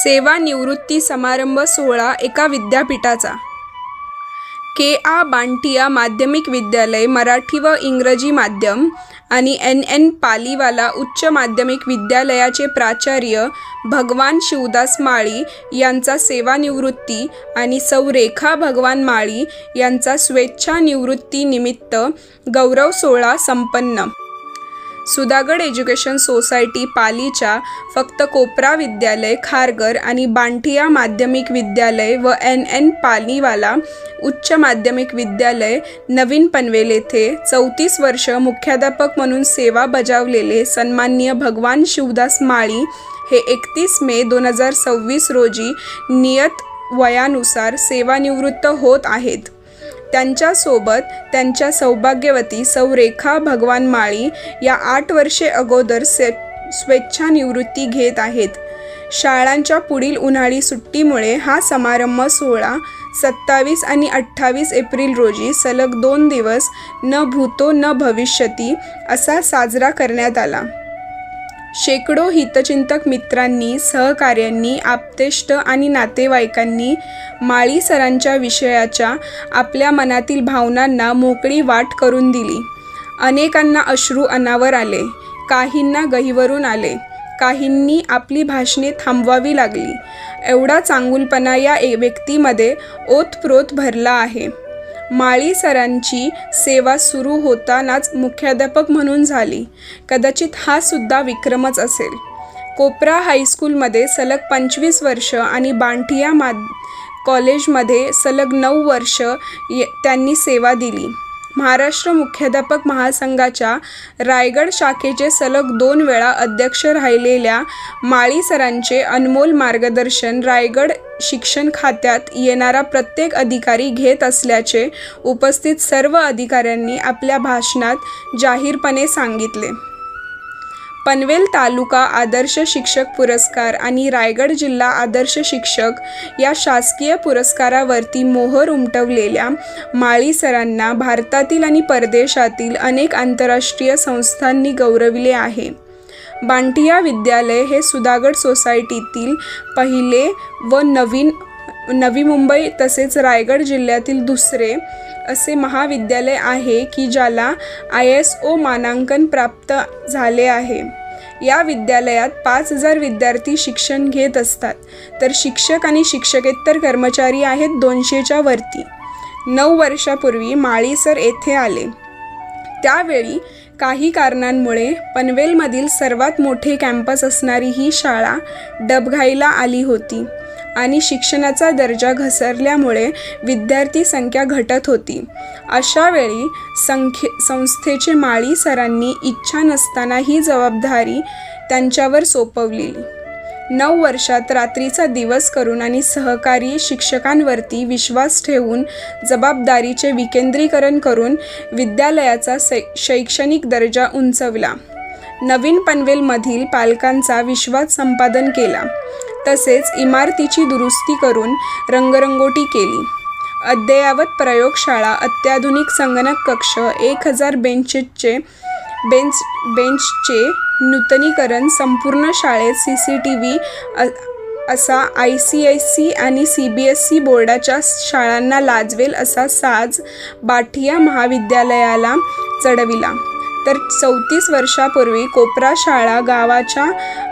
सेवानिवृत्ती समारंभ सोहळा एका विद्यापीठाचा. के.आ. बांटिया माध्यमिक विद्यालय मराठी व इंग्रजी माध्यम आणि एन.एन. पालीवाला उच्च माध्यमिक विद्यालयाचे प्राचार्य भगवान शिवदास माळी यांचा सेवानिवृत्ती आणि सौ रेखा भगवान माळी यांचा स्वेच्छानिवृत्ती निमित्त गौरव सोहळा संपन्न. सुधागड एज्युकेशन सोसायटी पालीच्या फक्त कोपरा विद्यालय खारघर आणि बांटिया माध्यमिक विद्यालय व एन.एन. पालीवाला उच्च माध्यमिक विद्यालय नवीन पनवेल येथे 34 वर्ष मुख्याध्यापक म्हणून सेवा बजावलेले सन्माननीय भगवान शिवदास माळी हे 31 मे 2026 रोजी नियत वयानुसार सेवानिवृत्त होत आहेत. त्यांच्यासोबत त्यांच्या सौभाग्यवती सौ रेखा भगवान माळी या 8 वर्षे अगोदर स्वेच्छानिवृत्ती घेत आहेत. शाळांच्या पुढील उन्हाळी सुट्टीमुळे हा समारंभ सोहळा 27 आणि 28 एप्रिल रोजी सलग 2 दिवस न भूतो न भविष्यती असा साजरा करण्यात आला. शेकडो हितचिंतक मित्रांनी, सहकाऱ्यांनी, आप्तेष्ट आणि नातेवाईकांनी माळी सरांच्या विषयाच्या आपल्या मनातील भावनांना मोकळी वाट करून दिली. अनेकांना अश्रू अनावर आले, काहींना गहिवरून आले, काहींनी आपली भाषणे थांबवावी लागली. एवढा चांगुलपणा या व्यक्तीमध्ये ओतप्रोत भरला आहे. माळी सरांची सेवा सुरू होतानाच मुख्याध्यापक म्हणून झाली. कदाचित हा सुद्धा विक्रमच असेल. कोपरा हायस्कूलमध्ये सलग 25 वर्ष आणि बांटिया कॉलेजमध्ये सलग 9 वर्ष त्यांनी सेवा दिली. महाराष्ट्र मुख्याध्यापक महासंघाच्या रायगड शाखेचे सलग 2 वेळा अध्यक्ष राहिलेल्या माळी सरांचे अनमोल मार्गदर्शन रायगड शिक्षण खात्यात येणारा प्रत्येक अधिकारी घेत असल्याचे उपस्थित सर्व अधिकाऱ्यांनी आपल्या भाषणात जाहीरपणे सांगितले. पनवेल तालुका आदर्श शिक्षक पुरस्कार आणि रायगड जिल्हा आदर्श शिक्षक या शासकीय पुरस्कारावरती मोहर उमटवलेल्या माळी सरांना भारतातील आणि परदेशातील अनेक आंतरराष्ट्रीय संस्थांनी गौरविले आहे. बांटिया विद्यालय हे सुधागड सोसायटीतील पहिले व नवी मुंबई तसेच रायगड जिल्ह्यातील दुसरे असे महाविद्यालय आहे की ज्याला ISO मानांकन प्राप्त झाले आहे. या विद्यालयात 5000 विद्यार्थी शिक्षण घेत असतात, तर शिक्षक आणि शिक्षकेतर कर्मचारी आहेत 200च्या वरती. 9 वर्षापूर्वी माळी सर येथे आले. त्यावेळी काही कारणांमुळे पनवेलमधील सर्वात मोठे कॅम्पस असणारी ही शाळा डबघाईला आली होती आणि शिक्षणाचा दर्जा घसरल्यामुळे विद्यार्थी संख्या घटत होती. अशा वेळी संस्थेचे माळी सरांनी इच्छा नसताना ही जबाबदारी त्यांच्यावर सोपवली. 9 वर्षात रात्रीचा दिवस करून आणि सहकारी शिक्षकांवरती विश्वास ठेवून जबाबदारीचे विकेंद्रीकरण करून विद्यालयाचा शैक्षणिक दर्जा उंचवला. नवीन पनवेलमधील पालकांचा विश्वास संपादन केला. तसेच इमारतीची दुरुस्ती करून रंगरंगोटी केली. अद्ययावत प्रयोगशाळा, अत्याधुनिक संगणक कक्ष, 1000 बेंचचे नूतनीकरण, संपूर्ण शाळेत CCTV असा ICSE आणि CBSE बोर्डाच्या शाळांना लाजवेल असा साज बांटिया महाविद्यालयाला चढविला. तर 34 वर्षापूर्वी कोपरा शाळा गावाच्या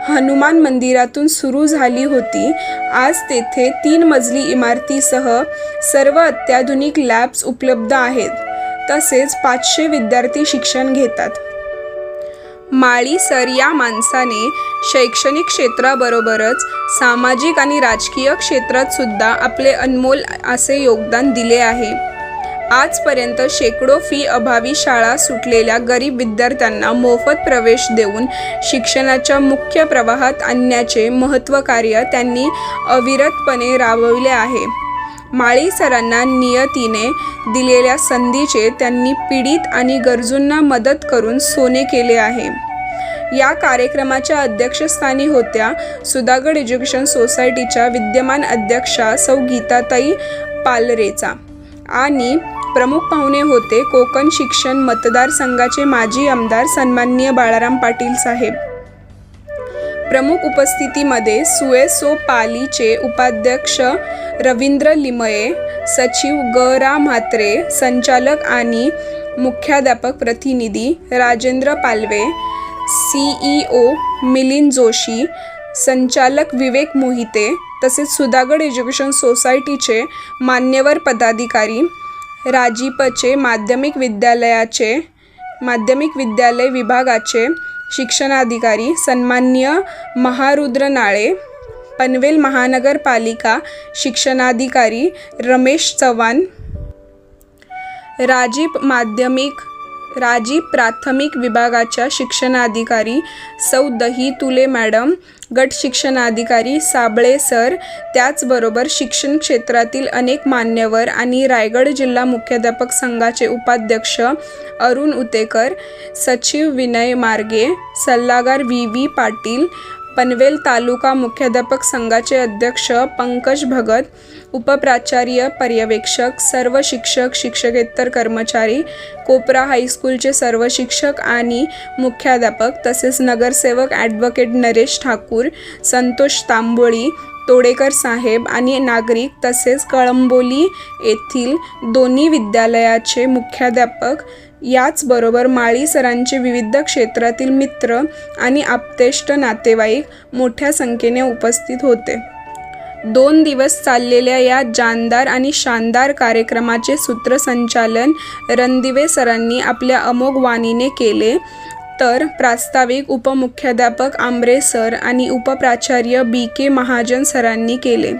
हनुमान मंदिरातून सुरू झाली होती. आज तेथे 3 मजली इमारतीसह सर्व अत्याधुनिक लॅब्स उपलब्ध आहेत. तसेच 500 विद्यार्थी शिक्षण घेतात. माळी सर या माणसाने शैक्षणिक क्षेत्राबरोबरच सामाजिक आणि राजकीय क्षेत्रात सुद्धा आपले अनमोल असे योगदान दिले आहे. आजपर्यंत शेकडो फी अभावी शाळा सुटलेल्या गरीब विद्यार्थ्यांना मोफत प्रवेश देऊन शिक्षणाच्या मुख्य प्रवाहात आणण्याचे महत्त्वकार्य त्यांनी अविरतपणे राबविले आहे. माळी सरांना नियतीने दिलेल्या संधीचे त्यांनी पीडित आणि गरजूंना मदत करून सोने केले आहे. या कार्यक्रमाच्या अध्यक्षस्थानी होत्या सुधागड एज्युकेशन सोसायटीच्या विद्यमान अध्यक्षा सौ गीताताई पालरेचा आणि प्रमुख पाहुणे होते कोकण शिक्षण मतदारसंघाचे माजी आमदार सन्माननीय बाळाराम पाटील साहेब. प्रमुख उपस्थितीमध्ये सुएसो पालीचे उपाध्यक्ष रवींद्र लिमये, सचिव ग रा म्हात्रे, संचालक आणि मुख्याध्यापक प्रतिनिधी राजेंद्र पालवे, CEO मिलिंद जोशी, संचालक विवेक मोहिते तसेच सुधागड एज्युकेशन सोसायटीचे मान्यवर पदाधिकारी, राजीपचे माध्यमिक विद्यालय विभागाचे शिक्षणाधिकारी सन्माननीय महारुद्र नाळे, पनवेल महानगरपालिका शिक्षणाधिकारी रमेश चव्हाण, राजीप प्राथमिक विभागाच्या शिक्षणाधिकारी सौ दहीतुले मॅडम, गट शिक्षणाधिकारी साबळे सर, त्याचबरोबर शिक्षण क्षेत्रातील अनेक मान्यवर आणि रायगड जिल्हा मुख्याध्यापक संघाचे उपाध्यक्ष अरुण उतेकर, सचिव विनय मार्गे, सल्लागार VV पाटील, पनवेल तालुका मुख्याध्यापक संघाचे अध्यक्ष पंकज भगत, उपप्राचार्य पर्यवेक्षक, सर्व शिक्षक, शिक्षकेतर कर्मचारी, कोपरा हायस्कूलचे सर्व शिक्षक आणि मुख्याध्यापक तसेच नगरसेवक ॲडव्होकेट नरेश ठाकूर, संतोष तांबोळी, तोडेकर साहेब आणि नागरिक तसेच कळंबोली येथील दोन्ही विद्यालयाचे मुख्याध्यापक, याचबरोबर माळी सरांचे विविध क्षेत्रातील मित्र आणि आप्तेष्ट नातेवाईक मोठ्या संख्येने उपस्थित होते. 2 दिवस चाललेल्या या जानदार आणि शानदार कार्यक्रमाचे सूत्रसंचालन रणदिवे सरांनी आपल्या अमोघ वाणीने केले, तर प्रास्ताविक उपमुख्याध्यापक आंबरे सर आणि उपप्राचार्य BK महाजन सरांनी केले.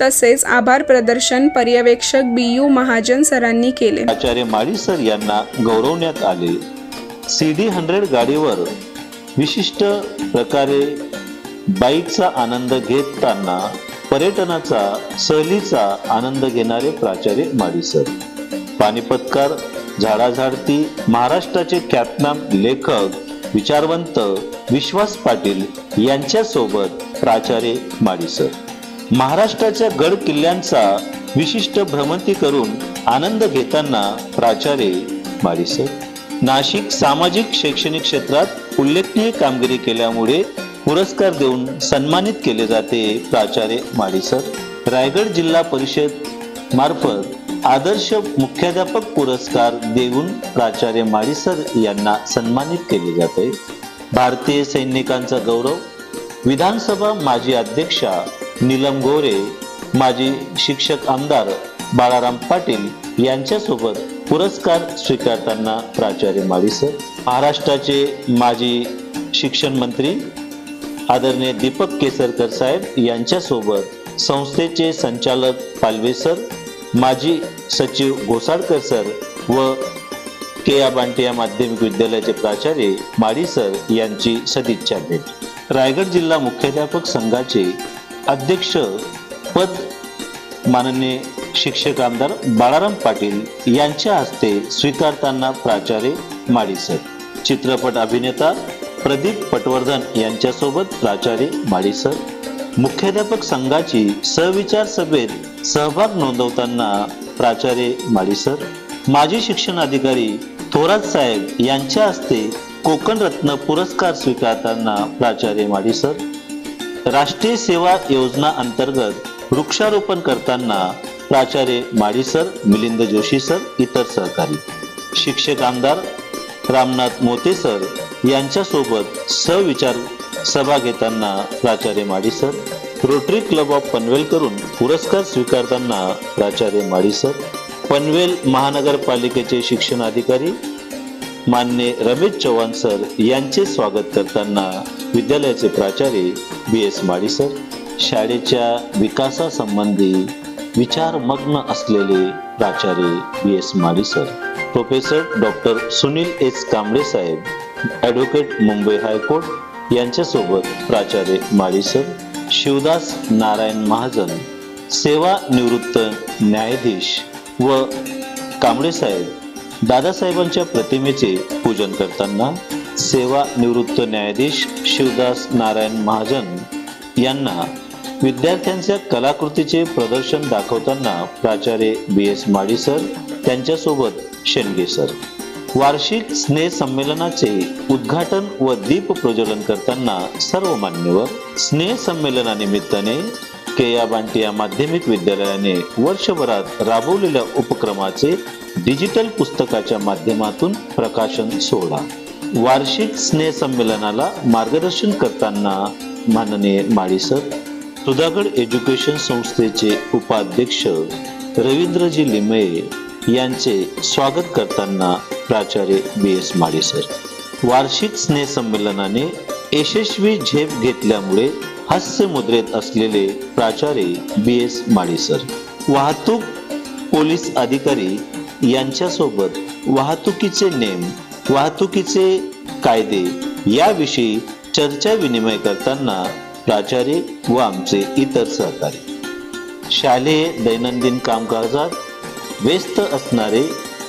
तसेच आभार प्रदर्शन पर्यवेक्षक BU महाजन सरांनी केले. आचार्य माळी सर यांना गौरवण्यात आले. CD 100 गाडीवर विशिष्ट प्रकारे बाईकचा आनंद घेताना पर्यटनाचा सहलीचा आनंद घेणारे प्राचार्य माळी सर, पानिपतकार, झाडाझाडती, महाराष्ट्राचे ख्यातनाम लेखक, विचारवंत विश्वास पाटील यांच्यासोबत प्राचार्य माळी सर, महाराष्ट्राच्या गड किल्ल्यांचा विशिष्ट भ्रमंती करून आनंद घेताना प्राचार्य माळी सर, नाशिक सामाजिक शैक्षणिक क्षेत्रात उल्लेखनीय कामगिरी केल्यामुळे पुरस्कार देऊन सन्मानित केले जाते प्राचार्य माळी सर, रायगड जिल्हा परिषद मार्फत आदर्श मुख्याध्यापक पुरस्कार देऊन प्राचार्य माळी सर यांना सन्मानित केले जाते. भारतीय सैनिकांचा गौरव, विधानसभा माजी अध्यक्षा नीलम गोरे, माजी शिक्षक आमदार बाळाराम पाटील यांच्यासोबत पुरस्कार स्वीकारताना प्राचार्य माळी सर, महाराष्ट्राचे माजी शिक्षण मंत्री आदरणीय दीपक केसरकर साहेब यांच्यासोबत संस्थेचे संचालक पालवे सर, माजी सचिव घोसाळकर सर व KA बांटिया माध्यमिक विद्यालयाचे प्राचार्य माळी सर यांची सदिच्छा भेट. रायगड जिल्हा मुख्याध्यापक संघाचे अध्यक्ष पद माननीय शिक्षक आमदार बाळाराम पाटील यांच्या हस्ते स्वीकारताना प्राचार्य माळी सर, चित्रपट अभिनेता प्रदीप पटवर्धन यांच्यासोबत प्राचार्य माळी सर, मुख्याध्यापक संघाची सहविचार सभेत सहभाग नोंदवताना प्राचार्य माळी सर, माजी शिक्षण अधिकारी थोरात साहेब यांच्या हस्ते कोकण रत्न पुरस्कार स्वीकारताना प्राचार्य माळी सर, राष्ट्रीय सेवा योजना अंतर्गत वृक्षारोपण करताना प्राचार्य माळी सर, मिलिंद जोशी सर, इतर सहकारी, शिक्षक आमदार रामनाथ मोते सर यांच्यासोबत सहविचार सभा घेताना प्राचार्य Mali sir, Rotary club of Panvel करून पुरस्कार स्वीकारताना प्राचार्य माळी सर, पनवेल महानगरपालिकेचे शिक्षण अधिकारी मान्य रमेश चव्हाण सर यांचे स्वागत करताना विद्यालयाचे प्राचार्य BS माळी सर, शाळेच्या विकासासंबंधी विचारमग्न असलेले प्राचार्य BS Mali sir, professor doctor Sunil S Kamble साहेब, ॲडव्होकेट मुंबई हायकोर्ट यांच्यासोबत प्राचार्य माळी सर, शिवदास नारायण महाजन, सेवानिवृत्त न्यायाधीश व कांबळे साहेब, दादासाहेबांच्या प्रतिमेचे पूजन करताना सेवानिवृत्त न्यायाधीश शिवदास नारायण महाजन यांना विद्यार्थ्यांच्या कलाकृतीचे प्रदर्शन दाखवताना प्राचार्य BS माळी सर, त्यांच्यासोबत शेंडगे सर, वार्षिक स्नेह संमेलनाचे उद्घाटन व दीप प्रज्वलन करताना सर्व मान्यवर, स्नेह संमेलनानिमित्ताने केया बांटिया माध्यमिक विद्यालयाने वर्षभरात राबवलेल्या उपक्रमाचे डिजिटल पुस्तकाच्या माध्यमातून प्रकाशन सोहळा. वार्षिक स्नेह संमेलनाला मार्गदर्शन करताना माननीय माळी सर, सुधागड एज्युकेशन संस्थेचे उपाध्यक्ष रवींद्रजी लिमये यांचे स्वागत करताना प्राचार्य बी.एस. माळी सर. वार्षिक स्नेह संमेलनाने यशस्वी झेप घेतल्यामुळे हास्य मुद्रेत असलेले प्राचार्य बी.एस. माळी सर. वाहतूक पोलीस अधिकारी यांच्यासोबत वाहतुकीचे नेम, वाहतुकीचे कायदे याविषयी चर्चा विनिमय करताना प्राचार्य व आमचे इतर सहकारी. शालेय दैनंदिन कामकाजात व्यस्त असणारे,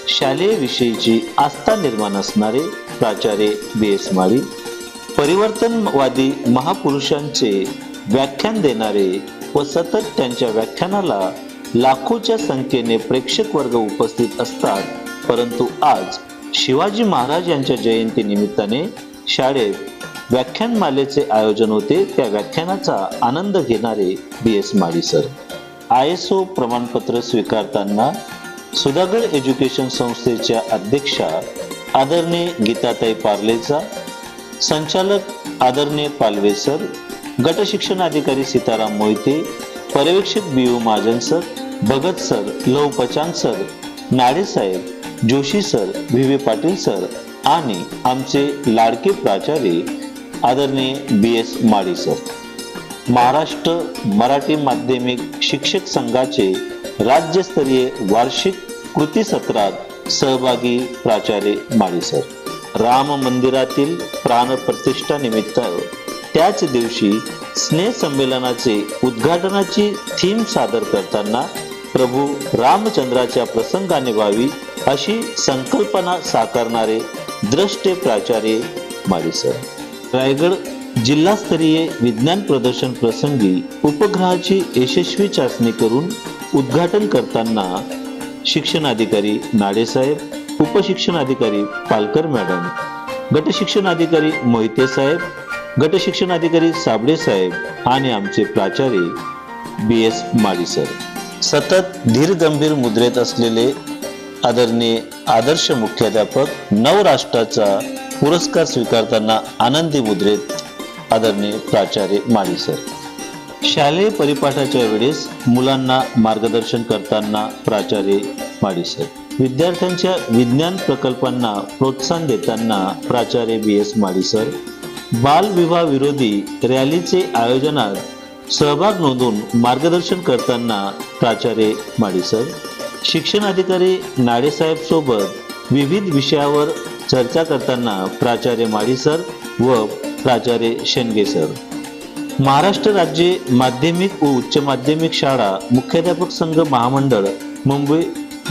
शालेय विषयीची आस्था निर्माण असणारे प्राचार्य बी.एस. माळी, परिवर्तनवादी महापुरुषांचे व्याख्यान देणारे व सतत त्यांच्या व्याख्यानाला लाखोच्या संख्येने प्रेक्षक वर्ग उपस्थित असतात, परंतु आज शिवाजी महाराज यांच्या जयंती निमित्ताने शाळेत व्याख्यानमालेचे आयोजन होते. त्या व्याख्यानाचा आनंद घेणारे बी.एस. माळी सर. ISO प्रमाणपत्र स्वीकारताना सुधागड एज्युकेशन संस्थेच्या अध्यक्षा आदरणीय गीताताई पार्लेचा, संचालक आदरणीय पालवे सर, गट शिक्षण अधिकारी सीताराम मोहिते, पर्यवेक्षक B U. Mahajan sir, Bhagat sir, Lav Pachang sir, Nade साहेब, Joshi sir, V V. Patil sir आणि आमचे लाडके प्राचार्य आदरणीय बी.एस. माळी सर. महाराष्ट्र मराठी माध्यमिक शिक्षक संघाचे राज्यस्तरीय वार्षिक कृती सत्रात सहभागी प्राचार्य माळी सर. राम मंदिरातील प्राणप्रतिष्ठा निमित्त त्याच दिवशी स्नेह संमेलनाचे उद्घाटनाची थीम सादर करताना प्रभू रामचंद्राच्या प्रसंगाने व्हावी अशी संकल्पना साकारणारे द्रष्टे प्राचार्य माळी सर. रायगड जिल्हास्तरीय विज्ञान प्रदर्शन प्रसंगी उपग्रहाची यशस्वी चाचणी करून उद्घाटन करताना शिक्षणाधिकारी नाडेसाहेब, उपशिक्षणाधिकारी पालकर मॅडम, गट शिक्षणाधिकारी मोहिते साहेब, गट शिक्षणाधिकारी साबळे साहेब आणि आमचे प्राचार्य बी.एस. माळी सर. सतत धीर गंभीर मुद्रेत असलेले आदरणीय आदर्श मुख्याध्यापक नवराष्ट्राचा पुरस्कार स्वीकारताना आनंदी मुद्रेत आदरणीय प्राचार्य माळी सर. शालेय परिपाठाच्या वेळेस मुलांना मार्गदर्शन करताना प्राचार्य माळी सर. विद्यार्थ्यांच्या विज्ञान प्रकल्पांना प्रोत्साहन देताना प्राचार्य बी.एस. माळी सर. बालविवाह विरोधी रॅलीचे आयोजनात सहभाग नोंदवून मार्गदर्शन करताना प्राचार्य माळी सर. शिक्षणाधिकारी नाडेसाहेब सोबत विविध विषयावर चर्चा करताना प्राचार्य माळी सर व प्राचार्य शेंडगे सर. महाराष्ट्र राज्य माध्यमिक व उच्च माध्यमिक शाळा मुख्याध्यापक संघ महामंडळ मुंबई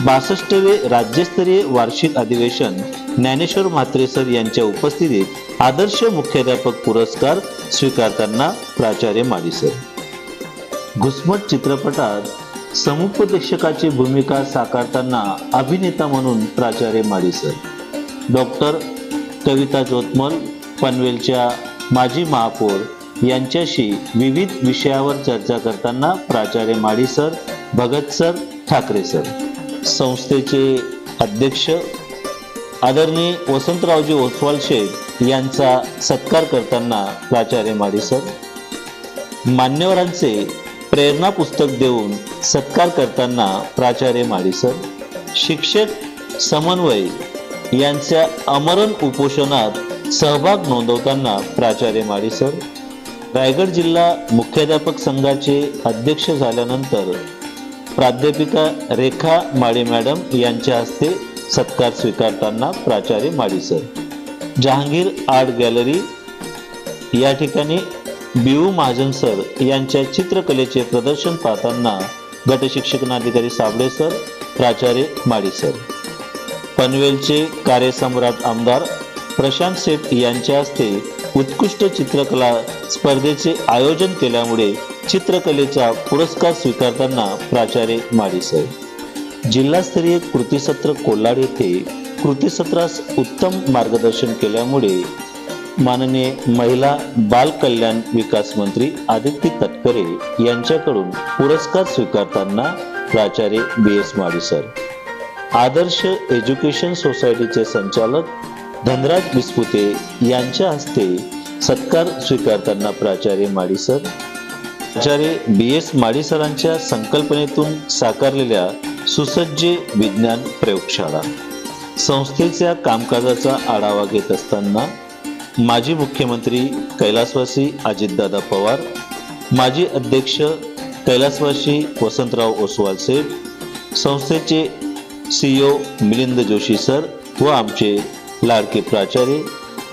62वे राज्यस्तरीय वार्षिक अधिवेशन ज्ञानेश्वर म्हात्रे सर यांच्या उपस्थितीत आदर्श मुख्याध्यापक पुरस्कार स्वीकारताना प्राचार्य माळी सर. घुसमट चित्रपटात समुपदेशकाची भूमिका साकारताना अभिनेता म्हणून प्राचार्य माळी सर. डॉक्टर कविता जोतमल, पनवेलच्या माजी महापौर यांच्याशी विविध विषयावर चर्चा करताना प्राचार्य Mali sir, Bhagat sir, Thackeray sir. संस्थेचे अध्यक्ष आदरणीय वसंतरावजी ओसवाल शेठ यांचा सत्कार करताना प्राचार्य माळी सर. मान्यवरांचे प्रेरणा पुस्तक देऊन सत्कार करताना प्राचार्य माळी सर. शिक्षक समन्वय यांच्या आमरण उपोषणात सहभाग नोंदवताना प्राचार्य माळी सर. रायगड जिल्हा मुख्याध्यापक संघाचे अध्यक्ष झाल्यानंतर प्राध्यापिका रेखा माळी मॅडम यांच्या हस्ते सत्कार स्वीकारताना प्राचार्य Mali sir. Jahangir art gallery या ठिकाणी बी.यू. महाजन सर यांच्या चित्रकलेचे प्रदर्शन पाहताना गट शिक्षणाधिकारी साबळे सर, प्राचार्य माळी सर. पनवेलचे कार्यसम्राट आमदार प्रशांत सेठ यांच्या हस्ते उत्कृष्ट चित्रकला स्पर्धेचे आयोजन केल्यामुळे चित्रकलेचा पुरस्कार स्वीकारताना प्राचार्य माळी सर. जिल्हास्तरीय कृतीसत्र कोल्हाड येथे कृतीसत्रास उत्तम मार्गदर्शन केल्यामुळे माननीय महिला बाल कल्याण विकास मंत्री आदिती तटकरे यांच्याकडून पुरस्कार स्वीकारताना प्राचार्य BS माडी सर, आदर्श एज्युकेशन सोसायटीचे संचालक धनराज बिस्पुते यांच्या हस्ते सत्कार स्वीकारताना प्राचार्य माडी सर, प्राचार्य BS माडी सरांच्या संकल्पनेतून साकारलेल्या सुसज्ज विज्ञान प्रयोगशाळा, संस्थेच्या कामकाजाचा आढावा घेत असताना माजी मुख्यमंत्री कैलासवासी अजितदादा पवार, माजी अध्यक्ष कैलासवासी वसंतराव ओसवाल सेठ, संस्थेचे CEO मिलिंद जोशी सर व आमचे लाडके प्राचार्य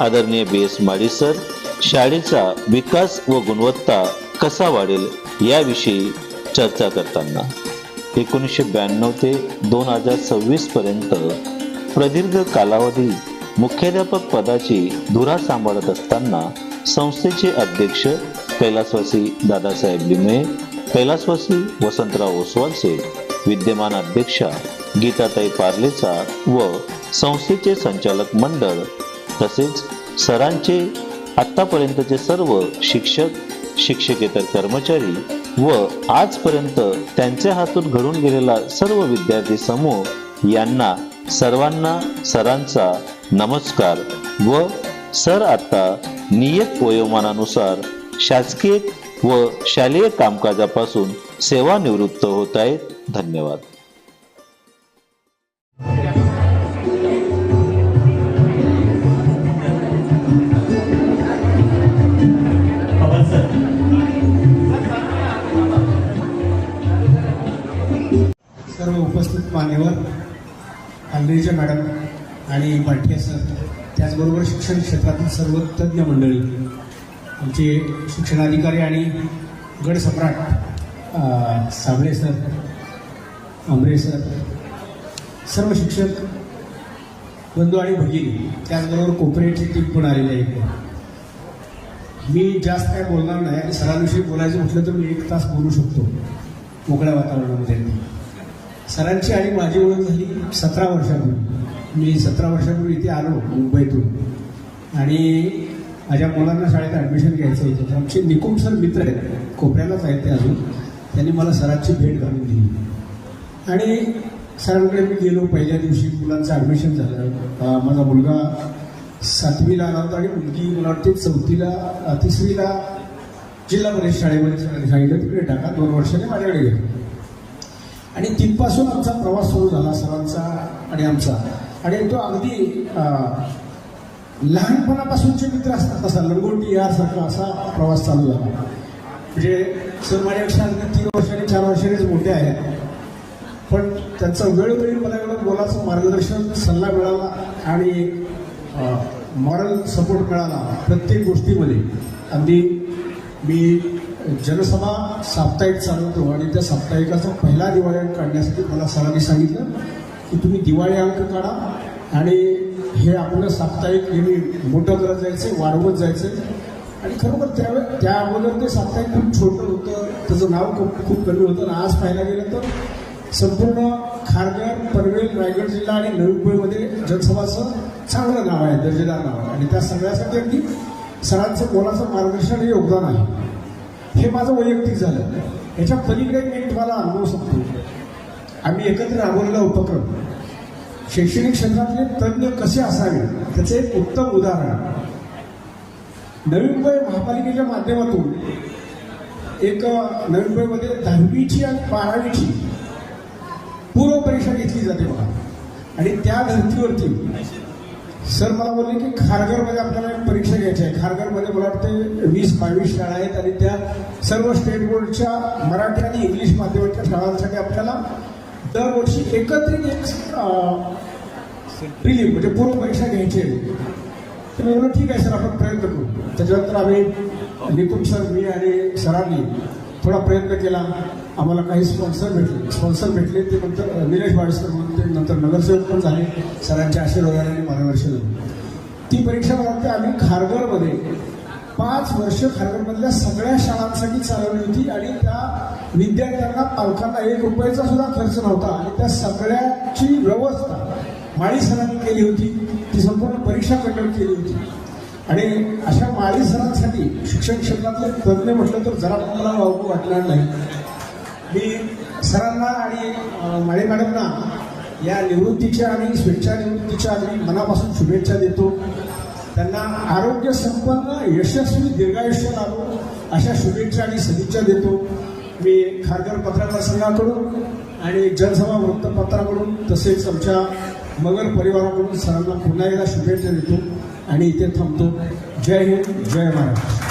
आदरणीय BS माडी सर शाळेचा विकास व गुणवत्ता कसा वाढेल याविषयी चर्चा करताना 1992 ते 2026 पर्यंत प्रदीर्घ कालावधी मुख्याध्यापक पदाची धुरा सांभाळत असताना संस्थेचे अध्यक्ष कैलासवासी दादासाहेब लिमये, कैलासवासी वसंतराव ओसवाल सेठ, विद्यमान अध्यक्षा गीताताई पार्लेचा व संस्थेचे संचालक मंडळ तसेच सरांचे आतापर्यंतचे सर्व शिक्षक शिक्षकेतर कर्मचारी व आजपर्यंत त्यांच्या हातून घडून गेलेला सर्व विद्यार्थी समूह यांना सर्वांना सरांचा नमस्कार व सर आता नियत वयोमानानुसार शासकीय व शालेय कामकाजापासून सेवानिवृत्त होत आहेत. धन्यवाद. सर्व उपस्थित मान्यवर आंबेडकर मॅडम आणि भाटिया सर, त्याचबरोबर शिक्षण क्षेत्रातील सर्व तज्ज्ञ मंडळी, आमचे शिक्षणाधिकारी आणि गड सम्राट साबळे सर, आंबरे सर, सर्व शिक्षक बंधू आणि भगिनी, त्याचबरोबर कोऑपरेटची टीम पण आलेली आहे. मी जास्त काय बोलणार नाही आणि सरांविषयी बोलायचं म्हटलं तर मी 1 तास बोलू शकतो मोकळ्या वातावरणामध्ये. सरांची आणि माझी ओळख झाली 17 वर्षापूर्वी. मी 17 वर्षापूर्वी इथे आलो मुंबईतून आणि माझ्या मुलांना शाळेत ॲडमिशन घ्यायचं होतं. तर आमचे निकुम सर मित्र आहेत, कोपऱ्यालाच आहेत ते अजून, त्यांनी मला सरांची भेट घालून दिली आणि सरांकडे मी गेलो. पहिल्या दिवशी मुलांचं ॲडमिशन झालं. माझा मुलगा 7वीला आला होता आणि मुलगी मला वाटते 3रीला जिल्हा परिषद शाळेमध्ये सांगितलं तिकडे टाका, 2 वर्षाने माझ्याकडे गेलो आणि तिथपासून आमचा प्रवास सुरू झाला सरांचा आणि आमचा. आणि तो अगदी लहानपणापासूनचे मित्र असतात तसा लंगोटी यासारखा असा प्रवास चालू झाला. म्हणजे सर माझ्यापेक्षा अगदी 3 वर्षांनी 4 वर्षांनीच मोठे आहेत, पण त्यांचा वेळोवेळी मला एवढं बोलायचं मार्गदर्शन सल्ला मिळाला आणि मॉरल सपोर्ट मिळाला प्रत्येक गोष्टीमध्ये. अगदी मी जनसभा साप्ताहिक चालवतो आणि त्या साप्ताहिकाचा पहिला दिवाळी अंक काढण्यासाठी मला सरांनी सांगितलं की तुम्ही दिवाळी अंक काढा आणि हे आपलं साप्ताहिक नेहमी मोठं करत जायचं, वाढवत जायचं. आणि खरोखर त्या अगोदर ते साप्ताहिक खूप छोटं होतं, त्याचं नाव खूप कमी होतं. आणि आज पाहायला गेलं तर संपूर्ण खारघर, पनवेल, रायगड जिल्हा आणि नवी मुंबईमध्ये जनसभाचं चांगलं नाव आहे, दर्जेदार नाव आहे. आणि त्या सगळ्यासाठी अगदी सरांचं मोलाचं मार्गदर्शन हे योगदान आहे. हे माझं वैयक्तिक झालं. याच्या पलीकडे मी तुम्हाला अनुभव सांगतो. आम्ही एकत्र राबवलेला उपक्रम शैक्षणिक क्षेत्रातले तज्ज्ञ कसे असावे त्याचे एक उत्तम उदाहरण. नवी मुंबई महापालिकेच्या माध्यमातून एक नवी मुंबईमध्ये 10वीची आणि 12वीची पूर्व परीक्षा घेतली जाते बघा. आणि त्या धर्तीवरती सर मला बोलले की खारघरमध्ये आपल्याला एक परीक्षा घ्यायची आहे. खारघरमध्ये मला वाटते 20-22 शाळा आहेत आणि त्या सर्व स्टेट बोर्डच्या मराठी आणि इंग्लिश माध्यमाच्या शाळांसाठी आपल्याला दरवर्षी एकत्रित एक प्रिलिम म्हणजे पूर्व परीक्षा घ्यायची आहे. तर मी बोललो ठीक आहे सर, आपण प्रयत्न करू. त्याच्यानंतर आम्ही निकुम सर, मी आणि सरांनी थोडा प्रयत्न केला. आम्हाला काही स्पॉन्सर भेटले. ते नंतर निलेश वाडसकर म्हणून ते नंतर नगरसेवक पण झाले सरांच्या आशीर्वादाने आणि मार्गदर्शनाने. ती परीक्षा वाटते आम्ही खारघरमध्ये 5 वर्ष खारघरमधल्या सगळ्या शाळांसाठी चालवली होती आणि त्या विद्यार्थ्यांना पालकांना 1 रुपयाचा सुद्धा खर्च नव्हता आणि त्या सगळ्याची व्यवस्था माळी सरांनी केली होती, ती संपूर्ण परीक्षा कंडक्ट केली होती. आणि अशा माळी सरांसाठी शिक्षण क्षेत्रातले तज्ज्ञ म्हटलं तर जरा मला अवघड वाटणार नाही. मी सरांना आणि माळी मॅडमना या निवृत्तीच्या आणि स्वेच्छा निवृत्तीच्या अगदी मनापासून शुभेच्छा देतो. त्यांना आरोग्य संपन्न यशस्वी दीर्घायुष्य लाभो अशा शुभेच्छा आणि सदिच्छा देतो. मी खारघर पत्रकार संघाकडून आणि जनसभा वृत्तपत्राकडून तसेच आमच्या मगर परिवाराकडून सरांना पुन्हा एकदा शुभेच्छा देतो आणि इथे थांबतो. जय हिंद, जय महाराष्ट्र.